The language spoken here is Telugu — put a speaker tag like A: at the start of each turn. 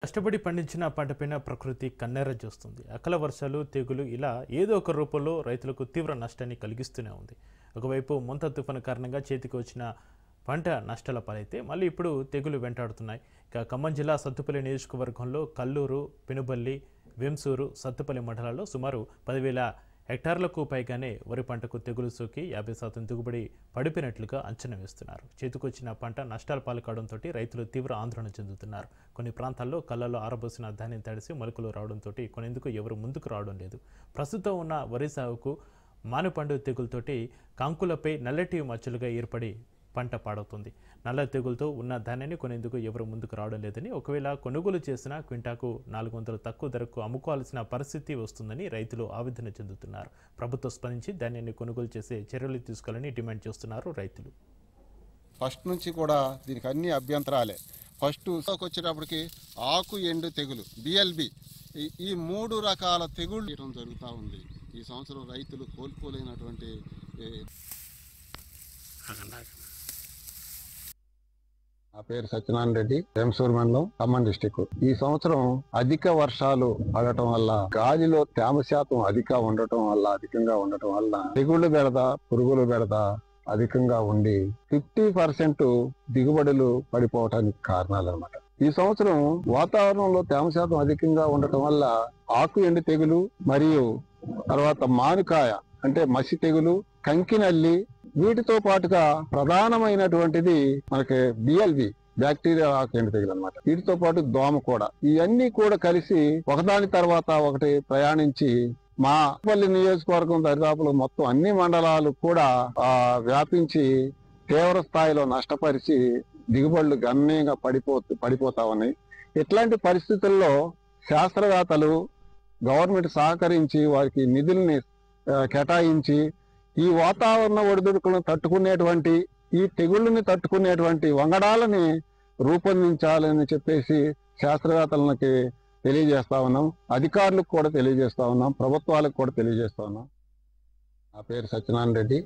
A: కష్టపడి పండించిన పంటపైన ప్రకృతి కన్నెర్ర చూస్తుంది. అకాల వర్షాలు, తెగులు ఇలా ఏదో ఒక రూపంలో రైతులకు తీవ్ర నష్టాన్ని కలిగిస్తూనే ఉంది. ఒకవైపు మొంత తుఫాను కారణంగా చేతికి వచ్చిన పంట నష్టాల పాలైతే మళ్ళీ ఇప్పుడు తెగులు వెంటాడుతున్నాయి. ఇక ఖమ్మం జిల్లా సత్తుపల్లి నియోజకవర్గంలో కల్లూరు, పెనుబల్లి, వెంసూరు, సత్తుపల్లి మండలాల్లో సుమారు 10,000 హెక్టార్లకు పైగానే వరి పంటకు తెగులు సోకి 50% దిగుబడి పడిపోయినట్లుగా అంచనా వేస్తున్నారు. చేతికొచ్చిన పంట నష్టాల పాలు కావడంతో రైతులు తీవ్ర ఆందోళన చెందుతున్నారు. కొన్ని ప్రాంతాల్లో కళ్ళలో ఆరబోసిన ధాన్యం తడిసి మొలకలు రావడంతో కొనేందుకు ఎవరు ముందుకు రావడం లేదు. ప్రస్తుతం ఉన్న వరి సాగుకు మానుపండు తెగులతోటి కాంకులపై నల్లటి మచ్చలుగా ఏర్పడి పంట పాడవుతుంది. నల్ల తెగులతో ఉన్న ధాన్యాన్ని కొనేందుకు ఎవరు ముందుకు రావడం లేదని, ఒకవేళ కొనుగోలు చేసిన క్వింటాకు 400 తక్కువ ధరకు అమ్ముకోవాల్సిన పరిస్థితి వస్తుందని రైతులు ఆవేదన చెందుతున్నారు. ప్రభుత్వం స్పందించి ధాన్యాన్ని కొనుగోలు చేసే చర్యలు తీసుకోవాలని డిమాండ్ చేస్తున్నారు రైతులు.
B: ఫస్ట్ నుంచి కూడా దీనికి అన్ని అభ్యంతరాలే. ఫస్ట్ వచ్చేటప్పటికి ఆకు ఎండు తెగులు BLB, ఈ 3 రకాల తెగుళ్ళు జరుగుతూ ఉంది. ఈ సంవత్సరం రైతులు కోల్పోలేనటువంటి.
C: నా పేరు సత్యనారాయణ రెడ్డి, వెంసూరు మండలం, ఖమ్మం డిస్టిక్. ఈ సంవత్సరం అధిక వర్షాలు పడటం వల్ల, గాలిలో తేమ శాతం అధికంగా ఉండటం వల్ల తెగుళ్ళు బెడద, పురుగులు బెడద అధికంగా ఉండి 50% దిగుబడులు పడిపోవటానికి కారణాలు అన్నమాట. ఈ సంవత్సరం వాతావరణంలో తేమ శాతం అధికంగా ఉండటం వల్ల ఆకు ఎండు తెగులు మరియు తర్వాత మానుకాయ అంటే మసి తెగులు, కంకినల్లి, వీటితో పాటుగా ప్రధానమైనటువంటిది మనకి BLB బ్యాక్టీరియా ఆకు ఎండు తెగులు అన్నమాట. వీటితో పాటు దోమ కూడా, ఇవన్నీ కూడా కలిసి ఒకదాని తర్వాత ఒకటి ప్రయాణించి మా పల్లి నియోజకవర్గం దరిదాపులు మొత్తం అన్ని మండలాలు కూడా వ్యాపించి తీవ్ర స్థాయిలో నష్టపరిచి దిగుబడులు గణనీయంగా పడిపోతా ఉన్నాయి. ఇట్లాంటి పరిస్థితుల్లో శాస్త్రవేత్తలు, గవర్నమెంట్ సహకరించి వారికి నిధుల్ని కేటాయించి ఈ వాతావరణ ఒడిదుడుకులను తట్టుకునేటువంటి, ఈ తెగుళ్ళని తట్టుకునేటువంటి వంగడాలని రూపొందించాలని చెప్పేసి శాస్త్రవేత్తలకి తెలియజేస్తా ఉన్నాం. అధికారులకు కూడా తెలియజేస్తా ఉన్నాం, ప్రభుత్వాలకు కూడా తెలియజేస్తా ఉన్నాం. నా పేరు సత్యనారాయణ రెడ్డి.